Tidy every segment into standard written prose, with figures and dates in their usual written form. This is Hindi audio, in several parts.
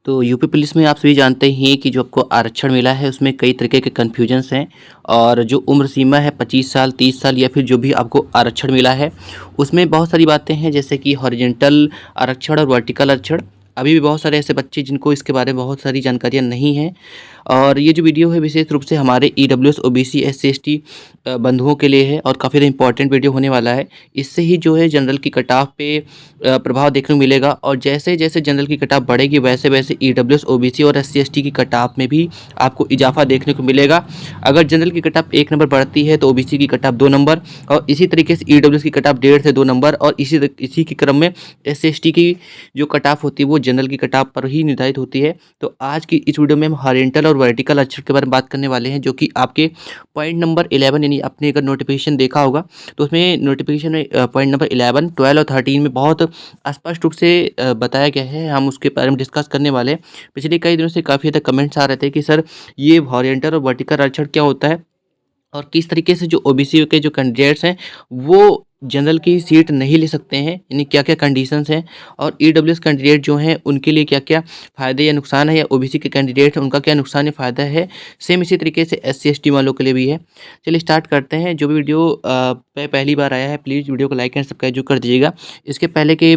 तो यूपी पुलिस में आप सभी जानते ही हैं कि जो आपको आरक्षण मिला है उसमें कई तरीके के कन्फ्यूजन्स हैं। और जो उम्र सीमा है 25 साल 30 साल या फिर जो भी आपको आरक्षण मिला है उसमें बहुत सारी बातें हैं, जैसे कि हॉरिजेंटल आरक्षण और वर्टिकल आरक्षण। अभी भी बहुत सारे ऐसे बच्चे जिनको इसके बारे में बहुत सारी जानकारियाँ नहीं हैं। और ये जो वीडियो है विशेष रूप से हमारे ईडब्ल्यूएस ओबीसी एससी एसटी बंधुओं के लिए है और काफ़ी ज़्यादा इंपॉर्टेंट वीडियो होने वाला है। इससे ही जो है जनरल की कट ऑफ पे प्रभाव देखने को मिलेगा, और जैसे जैसे जनरल की कट ऑफ बढ़ेगी वैसे वैसे ईडब्ल्यूएस ओबीसी और एससी एसटी की कट ऑफ में भी आपको इजाफा देखने को मिलेगा। अगर जनरल की कट ऑफ 1 नंबर बढ़ती है तो ओबीसी की कट ऑफ 2 नंबर, और इसी तरीके से ईडब्ल्यूएस की कट ऑफ 1.5 से 2 नंबर, और इसी के क्रम में एससी एसटी की जो कट ऑफ होती है वो जनरल की कट ऑफ पर ही निर्धारित होती है। तो आज की इस वीडियो में हम हॉरिजॉन्टल और वर्टिकल आरक्षण के बारे में बात करने वाले हैं, जो कि आपके पॉइंट नंबर 11 यानी आपने अगर नोटिफिकेशन देखा होगा तो उसमें नोटिफिकेशन में पॉइंट नंबर 11, 12 और 13 में बहुत स्पष्ट रूप से बताया गया है। हम उसके बारे में डिस्कस करने वाले हैं। पिछले कई दिनों से काफ़ी ज़्यादा कमेंट्स आ रहे थे कि सर ये हॉरिजॉन्टल और वर्टिकल आरक्षण क्या होता है, और किस तरीके से जो ओबीसी के जो कैंडिडेट्स हैं वो जनरल की सीट नहीं ले सकते हैं, यानी क्या क्या कंडीशंस हैं, और ईडब्ल्यूएस कैंडिडेट जो हैं उनके लिए क्या क्या फ़ायदे या नुकसान है, या ओबीसी के कैंडिडेट हैं उनका क्या नुकसान या फ़ायदा है। सेम इसी तरीके से एससी एसटी वालों के लिए भी है। चलिए स्टार्ट करते हैं। जो भी वीडियो पे पहली बार आया है प्लीज़ वीडियो को लाइक एंड सब्सक्राइब जो कर दीजिएगा। इसके पहले के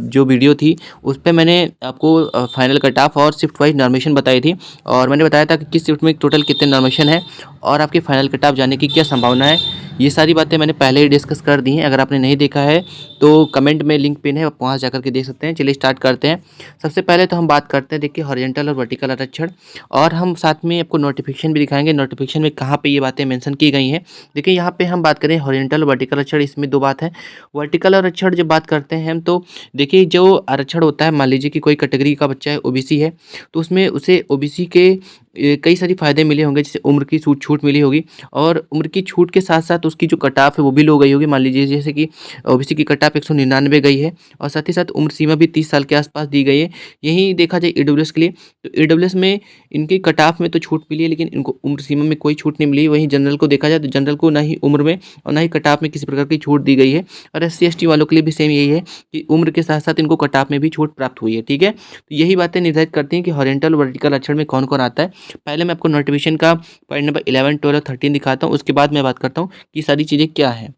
जो वीडियो थी उस पर मैंने आपको फाइनल कट ऑफ और शिफ्ट वाइज नॉर्मेशन बताई थी, और मैंने बताया था कि किस शिफ्ट में टोटल कितने नॉर्मेशन है और आपके फाइनल कट ऑफ जाने की क्या संभावना है। ये सारी बातें मैंने पहले ही डिस्कस कर दी हैं। अगर आपने नहीं देखा है तो कमेंट में लिंक पिन है, आप वहाँ जाकर के देख सकते हैं। चलिए स्टार्ट करते हैं। सबसे पहले तो हम बात करते हैं, देखिए, हॉरिजॉन्टल और वर्टिकल आरक्षण, और हम साथ में आपको नोटिफिकेशन भी दिखाएंगे। नोटिफिकेशन में कहाँ पे ये बातें मेंशन की गई हैं। देखिए यहाँ पे हम बात करें हॉरिजॉन्टल और वर्टिकल आरक्षण, इसमें दो बात है। वर्टिकल आरक्षण जब बात करते हैं हम, तो देखिए जो आरक्षण होता है, मान लीजिए कि कोई कैटेगरी का बच्चा है, ओबीसी है, तो उसमें उसे ओबीसी के कई सारी फ़ायदे मिले होंगे, जैसे उम्र की छूट मिली होगी, और उम्र की छूट के साथ साथ उसकी जो कट ऑफ है वो भी लो गई होगी। मान लीजिए जैसे कि ओबीसी की कट ऑफ 199 गई है, और साथ ही साथ उम्र सीमा भी 30 साल के आसपास दी गई है। यही देखा जाए ईडब्ल्यूएस के लिए, तो ईडब्ल्यूएस में इनकी कट ऑफ में तो छूट मिली है, लेकिन इनको उम्र सीमा में कोई छूट नहीं मिली। वहीं जनरल को देखा जाए तो जनरल को ना ही उम्र में और ना ही कट ऑफ में किसी प्रकार की छूट दी गई है। और एससी एसटी वालों के लिए भी सेम यही है कि उम्र के साथ साथ इनको कट ऑफ में भी छूट प्राप्त हुई है। ठीक है, तो यही बातें निर्धारित करती हैं कि हॉरिजॉन्टल वर्टिकल आरक्षण में कौन कौन आता है। पहले मैं आपको नोटिफिकेशन का पॉइंट नंबर 11, 12 और 13 दिखाता हूँ, उसके बाद मैं बात करता हूँ कि सारी चीज़ें क्या हैं।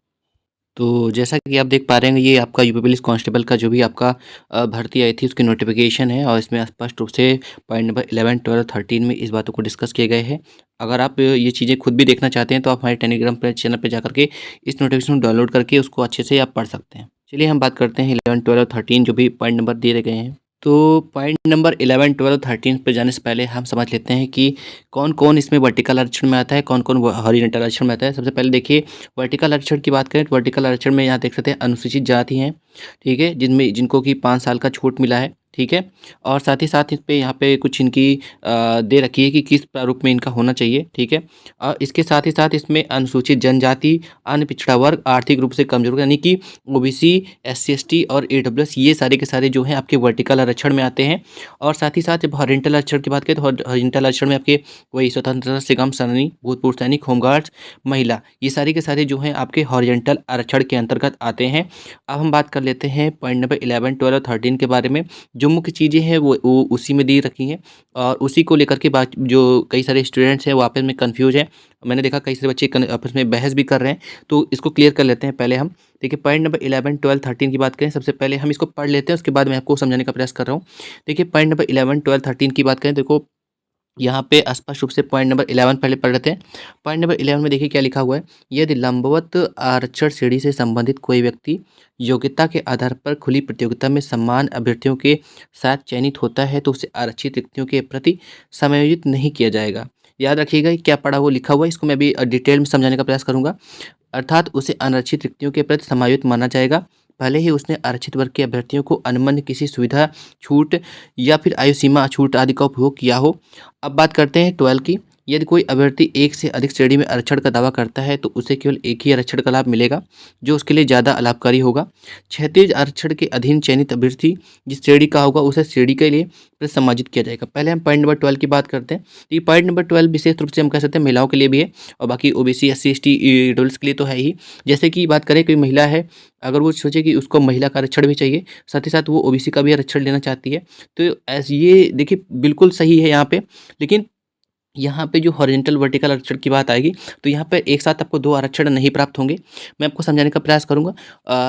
तो जैसा कि आप देख पा रहे हैं, ये आपका यूपी पुलिस कांस्टेबल का जो भी आपका भर्ती आई थी उसकी नोटिफिकेशन है, और इसमें स्पष्ट रूप से पॉइंट नंबर 11, 12, 13 में इस बातों को डिस्कस किए गए हैं। अगर आप ये चीज़ें खुद भी देखना चाहते हैं तो आप हमारे टेलीग्राम पर चैनल पर जाकर के इस नोटिफिकेशन को डाउनलोड करके उसको अच्छे से आप पढ़ सकते हैं। चलिए हम बात करते हैं 11, 12 और 13 जो भी पॉइंट नंबर दिए गए हैं। तो पॉइंट नंबर 11, 12, 13 पे जाने से पहले हम समझ लेते हैं कि कौन-कौन इसमें वर्टिकल आरक्षण में आता है, कौन-कौन हॉरिजॉन्टल आरक्षण में आता है। सबसे पहले देखिए वर्टिकल आरक्षण की बात करें तो वर्टिकल आरक्षण में यहाँ देख सकते हैं अनुसूचित जाति हैं, ठीक है, जिनको कि 5 साल का छूट मिला है, ठीक है। और साथ ही साथ इस पे यहाँ पे कुछ इनकी दे रखी है कि किस प्रारूप में इनका होना चाहिए, ठीक है। और इसके साथ ही साथ इसमें अनुसूचित जनजाति, अन्य पिछड़ा वर्ग, आर्थिक रूप से कमजोर यानी कि ओबीसी, एससी एसटी और ईडब्ल्यूएस, ये सारे के सारे जो हैं आपके वर्टिकल आरक्षण में आते हैं। और साथ ही साथ जब हॉरिजॉन्टल आरक्षण की बात करें तो हॉरिजॉन्टल आरक्षण में आपके वही स्वतंत्रता संग्राम सेनानी, भूतपूर्व सैनिक, होमगार्ड्स, महिला, ये सारे के सारे जो हैं आपके हॉरिजॉन्टल आरक्षण के अंतर्गत आते हैं। अब हम बात कर लेते हैं पॉइंट नंबर 11, 12 और 13 के बारे में। जो मुख्य चीज़ें हैं वो उसी में दी रखी हैं, और उसी को लेकर के बात जो कई सारे स्टूडेंट्स हैं वो आपस में कंफ्यूज हैं। मैंने देखा कई सारे बच्चे आपस में बहस भी कर रहे हैं, तो इसको क्लियर कर लेते हैं पहले हम। देखिए पॉइंट नंबर 11, 12, 13 की बात करें, सबसे पहले हम इसको पढ़ लेते हैं, उसके बाद मैं आपको समझाने का प्रयास कर रहा हूँ। देखिए पॉइंट नंबर 11, 12, 13 की बात करें, देखो यहाँ पे स्पष्ट रूप से पॉइंट नंबर 11 पहले पढ़ लेते हैं। पॉइंट नंबर 11 में देखिए क्या लिखा हुआ है। यदि लंबवत आरक्षण श्रेणी से संबंधित कोई व्यक्ति योग्यता के आधार पर खुली प्रतियोगिता में समान अभ्यर्थियों के साथ चयनित होता है तो उसे आरक्षित रिक्तियों के प्रति समायोजित नहीं किया जाएगा। याद रखिएगा ये क्या पढ़ा वो लिखा हुआ है, इसको मैं अभी डिटेल में समझाने का प्रयास करूंगा। अर्थात उसे अनारक्षित रिक्तियों के प्रति समायोजित माना जाएगा, भले ही उसने आरक्षित वर्ग के अभ्यर्थियों को अनुमन्य किसी सुविधा, छूट या फिर आयु सीमा छूट आदि का उपभोग किया हो। अब बात करते हैं 12 की। यदि कोई अभ्यर्थी एक से अधिक श्रेणी में आरक्षण का दावा करता है तो उसे केवल एक ही आरक्षण का लाभ मिलेगा जो उसके लिए ज़्यादा लाभकारी होगा। क्षैतिज आरक्षण के अधीन चयनित अभ्यर्थी जिस श्रेणी का होगा उसे श्रेणी के लिए समाजित किया जाएगा। पहले हम पॉइंट नंबर 12 की बात करते हैं। तो ये पॉइंट नंबर 12 विशेष रूप से हम कह सकते हैं महिलाओं के लिए भी है और बाकी ओबीसी एससी एसटी ईडब्ल्यूएस के लिए तो है ही। जैसे कि बात करें कोई महिला है, अगर वो सोचे कि उसको महिला का आरक्षण भी चाहिए, साथ ही साथ वो ओबीसी का भी आरक्षण लेना चाहती है, तो ऐसे ये देखिए बिल्कुल सही है यहाँ पे। लेकिन यहाँ पे जो हॉरिजॉन्टल वर्टिकल आरक्षण की बात आएगी तो यहाँ पे एक साथ आपको 2 आरक्षण नहीं प्राप्त होंगे। मैं आपको समझाने का प्रयास करूँगा,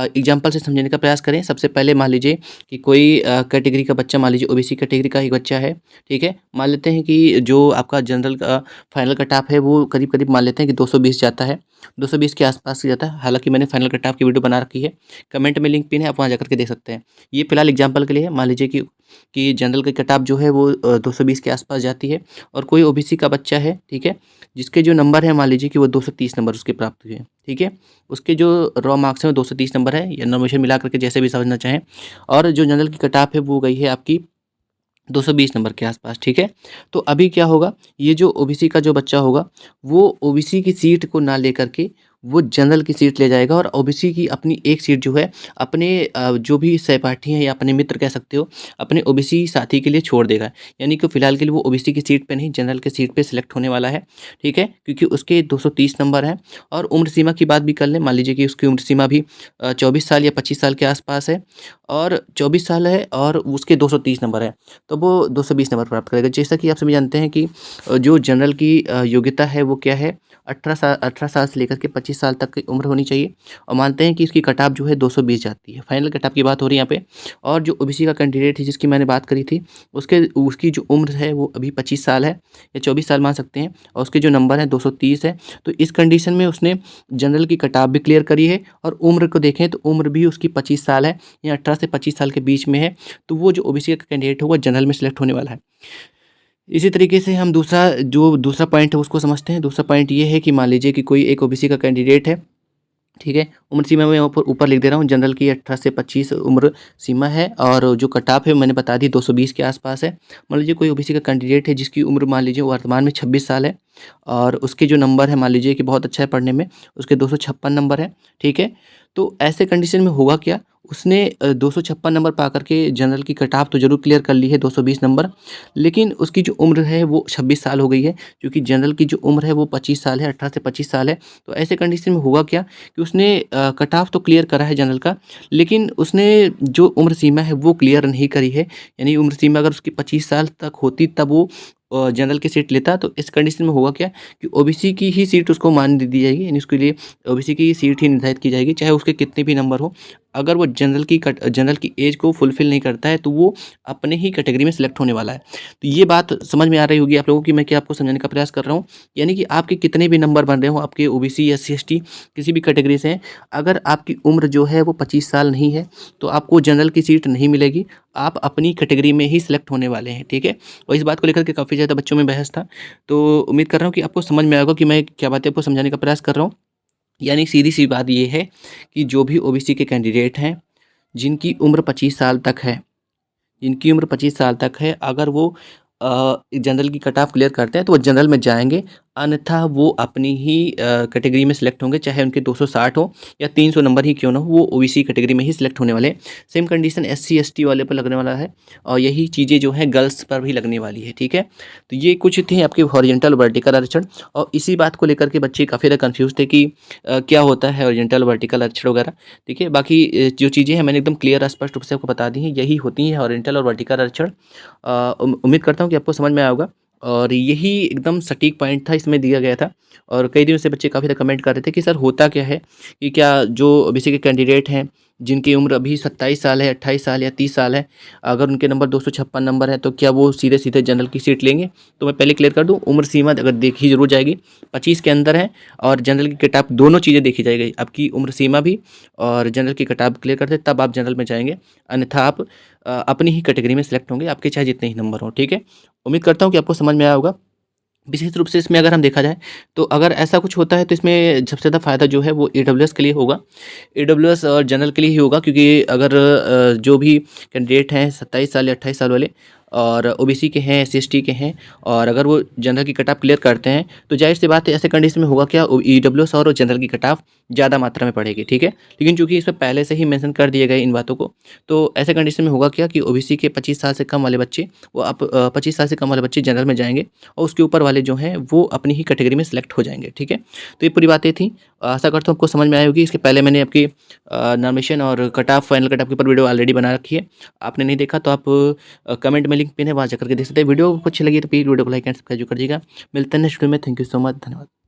एग्जाम्पल से समझाने का प्रयास करें। सबसे पहले मान लीजिए कि कोई कैटेगरी का बच्चा, मान लीजिए ओबीसी कैटेगरी का एक बच्चा है, ठीक है। मान लेते हैं कि जो आपका जनरल का फाइनल कट ऑफ है वो करीब मान लेते हैं कि 220 जाता है, 220 के आसपास जाता है। हालांकि मैंने फाइनल कट ऑफ की वीडियो बना रखी है, कमेंट में लिंक पिन है, आप वहाँ जाकर के देख सकते हैं। ये फिलहाल एग्जाम्पल के लिए है। मान लीजिए कि जनरल की कट ऑफ जो है वो 220 के आसपास जाती है और कोई ओबीसी का बच्चा है, ठीक है, जिसके जो नंबर है मान लीजिए कि वो 230 नंबर उसके प्राप्त हुए हैं, ठीक है। उसके जो रॉ मार्क्स हैं वो 230 नंबर है या नॉमिनेशन मिला करके जैसे भी समझना चाहें, और जो जनरल की कट ऑफ है वो गई है आपकी 220 नंबर के आसपास, ठीक है। तो अभी क्या होगा, ये जो ओबीसी का जो बच्चा होगा वो ओबीसी की सीट को ना लेकर के वो जनरल की सीट ले जाएगा और ओबीसी की अपनी एक सीट जो है अपने जो भी सहपाठी हैं या अपने मित्र कह सकते हो, अपने ओबीसी साथी के लिए छोड़ देगा। यानी कि फिलहाल के लिए वो ओबीसी की सीट पे नहीं, जनरल की सीट पे सिलेक्ट होने वाला है, ठीक है, क्योंकि उसके 230 नंबर हैं। और उम्र सीमा की बात भी कर लें, मान लीजिए कि उसकी उम्र सीमा भी 24 साल या 25 साल के आसपास है, और 24 साल है और उसके 230 नंबर है, तो वो 220 नंबर प्राप्त करेगा। जैसा कि आप सभी जानते हैं कि जो जनरल की योग्यता है वो क्या है, 18 साल से लेकर के 25 साल तक की उम्र होनी चाहिए, और मानते हैं कि इसकी कट ऑफ जो है 220 जाती है। फाइनल कट ऑफ की बात हो रही है यहाँ पे। और जो ओबीसी का कैंडिडेट है जिसकी मैंने बात करी थी, उसकी जो उम्र है वो अभी 25 साल है या 24 साल मान सकते हैं, और उसके जो नंबर है 230 है। तो इस कंडीशन में उसने जनरल की कट ऑफ भी क्लियर करी है और उम्र को देखें तो उम्र भी उसकी 25 साल है या 18 से 25 साल के बीच में है, तो वो जो ओबीसी का कैंडिडेट होगा जनरल में सेलेक्ट होने वाला है। इसी तरीके से हम दूसरा पॉइंट है उसको समझते हैं। दूसरा पॉइंट ये है कि मान लीजिए कि कोई एक ओबीसी का कैंडिडेट है, ठीक है। उम्र सीमा मैं ऊपर लिख दे रहा हूँ, जनरल की 18 से 25 उम्र सीमा है और जो कट ऑफ है मैंने बता दी 220 के आसपास है। मान लीजिए कोई ओबीसी का कैंडिडेट है जिसकी उम्र मान लीजिए वर्तमान में 26 साल है और उसके जो नंबर है मान लीजिए कि बहुत अच्छा है पढ़ने में, उसके 256 नंबर है, ठीक है। तो ऐसे कंडीशन में होगा क्या, उसने 256 नंबर पा करके जनरल की कट ऑफ तो ज़रूर क्लियर कर ली है 220 नंबर, लेकिन उसकी जो उम्र है वो 26 साल हो गई है, क्योंकि जनरल की जो उम्र है वो 25 साल है, 18 से 25 साल है। तो ऐसे कंडीशन में होगा क्या कि उसने कट ऑफ तो क्लियर करा है जनरल का, लेकिन उसने जो उम्र सीमा है वो क्लियर नहीं करी है। यानी उम्र सीमा अगर उसकी 25 साल तक होती तब वो जनरल की सीट लेता, तो इस कंडीशन में होगा क्या कि ओबीसी की ही सीट उसको मान दी जाएगी, यानी उसके लिए ओबीसी की सीट ही निर्धारित की जाएगी, चाहे उसके कितने भी नंबर हो। अगर वो जनरल की एज को फुलफ़िल नहीं करता है तो वो अपने ही कैटेगरी में सेलेक्ट होने वाला है। तो ये बात समझ में आ रही होगी आप लोगों की, मैं क्या आपको समझाने का प्रयास कर रहा हूँ। यानी कि आपके कितने भी नंबर बन रहे हो, आपके ओबीसी या एससी/एसटी किसी भी कैटेगरी से हैं, अगर आपकी उम्र जो है वो 25 साल नहीं है तो आपको जनरल की सीट नहीं मिलेगी, आप अपनी कैटेगरी में ही सिलेक्ट होने वाले हैं, ठीक है। और इस बात को लेकर के काफ़ी ज़्यादा बच्चों में बहस था, तो उम्मीद कर रहा हूँ कि आपको समझ में आएगा कि मैं क्या बातें आपको समझाने का प्रयास कर रहा हूँ। यानी सीधी-सी बात ये है कि जो भी ओबीसी के कैंडिडेट हैं, जिनकी उम्र 25 साल तक है, जिनकी उम्र 25 साल तक है, अगर वो जनरल की कट ऑफ क्लियर करते हैं तो वो जनरल में जाएँगे, अन्यथा वो अपनी ही कैटेगरी में सेलेक्ट होंगे, चाहे उनके 260 हो या 300 नंबर ही क्यों ना हो, वो ओबीसी कैटेगरी में ही सिलेक्ट होने वाले हैं। सेम कंडीशन एससी/एसटी वाले पर लगने वाला है और यही चीज़ें जो हैं गर्ल्स पर भी लगने वाली है, ठीक है। तो ये कुछ थे आपके हॉरिजॉन्टल वर्टिकल आरक्षण, और इसी बात को लेकर के बच्चे काफ़ी ज़्यादा कन्फ्यूज़ थे कि क्या होता है हॉरिजॉन्टल वर्टिकल आरक्षण वगैरह, ठीक है। बाकी जो चीज़ें हैं मैंने एकदम क्लियर स्पष्ट रूप से आपको बता दी हैं, यही होती हैं हॉरिजॉन्टल और वर्टिकल आरक्षण। उम्मीद करता हूँ कि आपको समझ में आया होगा, और यही एकदम सटीक पॉइंट था इसमें दिया गया था। और कई दिनों से बच्चे काफ़ी ज़्यादा कमेंट कर रहे थे कि सर होता क्या है, कि क्या जो ओबीसी के कैंडिडेट हैं जिनकी उम्र अभी 27 साल है, 28 साल या 30 साल है, अगर उनके नंबर 256 नंबर है तो क्या वो सीधे जनरल की सीट लेंगे। तो मैं पहले क्लियर कर दूं, उम्र सीमा अगर देखी ज़रूर जाएगी, 25 के अंदर है, और जनरल की कट ऑफ दोनों चीज़ें देखी जाएगी, आपकी उम्र सीमा भी और जनरल की कट ऑफ क्लियर करते तब आप जनरल में जाएंगे, अन्यथा आप अपनी ही कैटेगरी में सेलेक्ट होंगे, आपके चाहे जितने ही नंबर हों, ठीक है। उम्मीद करता हूँ कि आपको समझ में आया होगा। विशेष रूप से इसमें अगर हम देखा जाए तो अगर ऐसा कुछ होता है तो इसमें सबसे ज़्यादा फ़ायदा जो है वो ईडब्ल्यूएस के लिए होगा, ईडब्ल्यूएस और जनरल के लिए ही होगा, क्योंकि अगर जो भी कैंडिडेट हैं 27 साल या 28 साल वाले, और ओबीसी के हैं, एससी/एसटी के हैं और अगर वो जनरल की कट ऑफ क्लियर करते हैं तो ज़ाहिर-सी बात है ऐसे कंडीशन में होगा क्या ईडब्ल्यूएस और जनरल की कट ऑफ ज़्यादा मात्रा में पड़ेगी, ठीक है। लेकिन चूँकि इसमें पहले से ही मेंशन कर दिए गए इन बातों को, तो ऐसे कंडीशन में होगा क्या कि ओबीसी के 25 साल से कम वाले बच्चे वो 25 साल से कम वाले बच्चे जनरल में जाएँगे और उसके ऊपर वाले जो हैं वो अपनी ही कैटेगरी में सिलेक्ट हो जाएँगे, ठीक है। तो ये पूरी बातें थी। आशा करता हूँ आपको समझ में आई होगी। इसके पहले मैंने आपकी नॉमिनेशन और cut off, final cut off के ऊपर वीडियो ऑलरेडी बना रखी है। आपने नहीं देखा तो आप कमेंट में लिंक पिन है, वहाँ जाकर के देख सकते हैं। वीडियो आपको अच्छी लगी तो प्लीज़ वीडियो को लाइक एंड सब्सक्राइब कर दीजिएगा। मिलते हैं नेक्स्ट वीडियो में। Thank you so much. धन्यवाद।